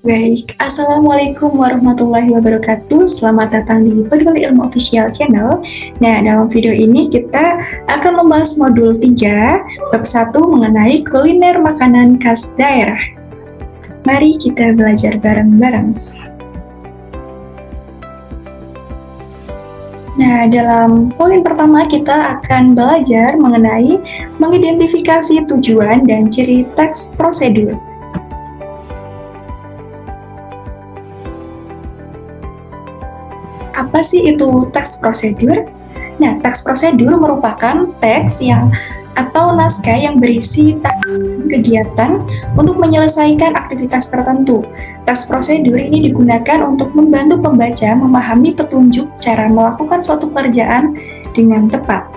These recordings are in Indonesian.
Baik, Assalamualaikum warahmatullahi wabarakatuh. Selamat datang di Peduli Ilmu Official Channel. Nah, dalam video ini kita akan membahas modul 3, bab 1 mengenai kuliner makanan khas daerah. Mari kita belajar bareng-bareng. Nah, dalam poin pertama kita akan belajar mengenai mengidentifikasi tujuan dan ciri teks prosedur. Apa sih itu teks prosedur? Nah, teks prosedur merupakan teks atau naskah yang berisi kegiatan untuk menyelesaikan aktivitas tertentu. Teks prosedur ini digunakan untuk membantu pembaca memahami petunjuk cara melakukan suatu pekerjaan dengan tepat.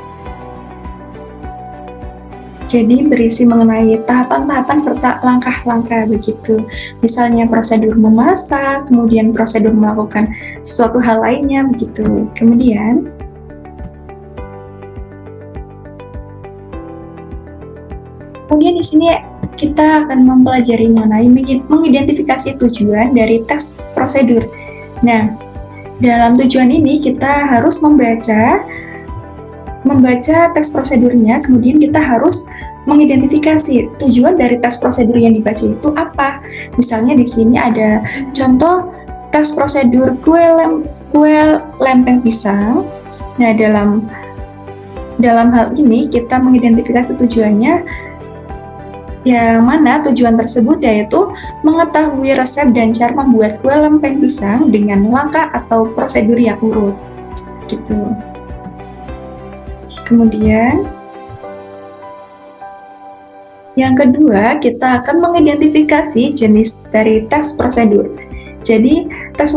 Jadi berisi mengenai tahapan-tahapan serta langkah-langkah begitu. Misalnya prosedur memasak, kemudian prosedur melakukan sesuatu hal lainnya begitu. Kemudian di sini kita akan mempelajari mengenai mengidentifikasi tujuan dari teks prosedur. Nah, dalam tujuan ini kita harus membaca teks prosedurnya, kemudian kita harus mengidentifikasi tujuan dari teks prosedur yang dibaca itu apa. Misalnya di sini ada contoh teks prosedur kue lempeng pisang. Nah, dalam hal ini kita mengidentifikasi tujuannya, yang mana tujuan tersebut yaitu mengetahui resep dan cara membuat kue lempeng pisang dengan langkah atau prosedur yang urut gitu. Kemudian yang kedua, kita akan mengidentifikasi jenis dari teks prosedur. Jadi, teks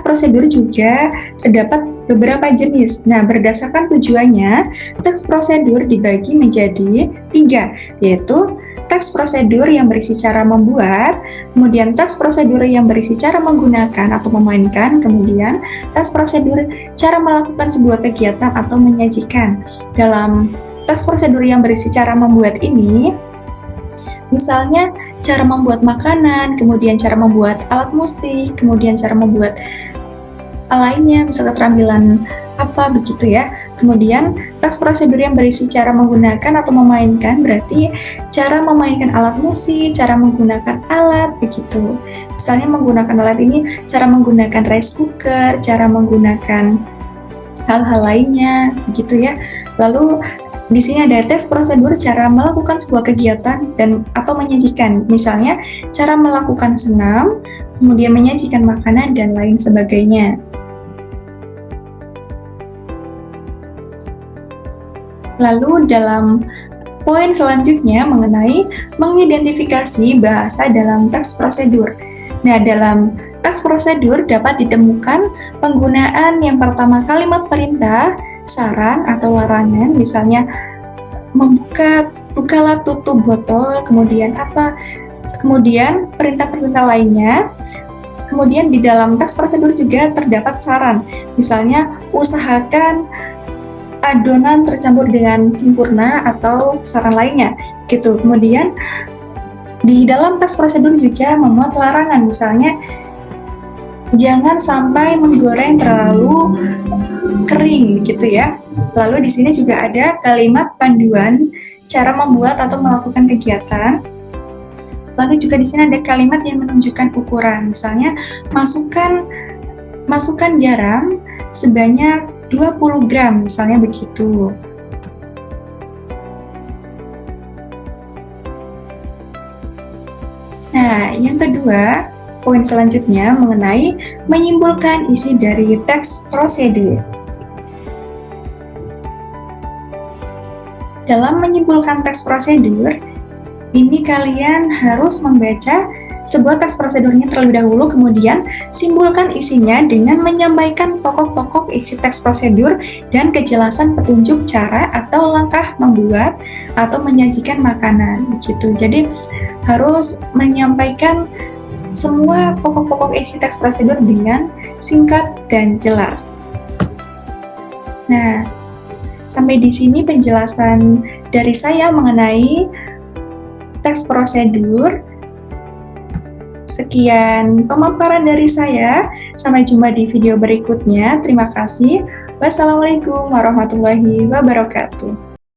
prosedur juga terdapat beberapa jenis. Nah, berdasarkan tujuannya, teks prosedur dibagi menjadi 3, yaitu teks prosedur yang berisi cara membuat, kemudian teks prosedur yang berisi cara menggunakan atau memainkan, kemudian teks prosedur cara melakukan sebuah kegiatan atau menyajikan. Dalam teks prosedur yang berisi cara membuat ini, misalnya cara membuat makanan, kemudian cara membuat alat musik, kemudian cara membuat lainnya, misalnya keterampilan apa begitu ya. Kemudian teks prosedur yang berisi cara menggunakan atau memainkan berarti cara memainkan alat musik, cara menggunakan alat begitu. Misalnya menggunakan alat ini, cara menggunakan rice cooker, cara menggunakan hal-hal lainnya begitu ya. Lalu di sini ada teks prosedur cara melakukan sebuah kegiatan atau menyajikan. Misalnya cara melakukan senam, kemudian menyajikan makanan dan lain sebagainya. Lalu dalam poin selanjutnya mengenai mengidentifikasi bahasa dalam teks prosedur. Nah, dalam teks prosedur dapat ditemukan penggunaan yang pertama kalimat perintah, saran atau larangan, misalnya bukalah tutup botol, kemudian perintah-perintah lainnya. Kemudian di dalam teks prosedur juga terdapat saran, misalnya usahakan adonan tercampur dengan sempurna atau saran lainnya gitu. Kemudian di dalam teks prosedur juga memuat larangan, misalnya jangan sampai menggoreng terlalu kering gitu ya. Lalu di sini juga ada kalimat panduan cara membuat atau melakukan kegiatan. Lalu juga di sini ada kalimat yang menunjukkan ukuran, misalnya masukkan garam sebanyak 20 gram, misalnya begitu. Nah, yang kedua, poin selanjutnya mengenai menyimpulkan isi dari teks prosedur. Dalam menyimpulkan teks prosedur, ini kalian harus membaca sebuah teks prosedurnya terlebih dahulu, kemudian simpulkan isinya dengan menyampaikan pokok-pokok isi teks prosedur dan kejelasan petunjuk cara atau langkah membuat atau menyajikan makanan begitu. Jadi harus menyampaikan semua pokok-pokok isi teks prosedur dengan singkat dan jelas. Nah, sampai di sini penjelasan dari saya mengenai teks prosedur. Sekian pemaparan dari saya. Sampai jumpa di video berikutnya. Terima kasih. Wassalamualaikum warahmatullahi wabarakatuh.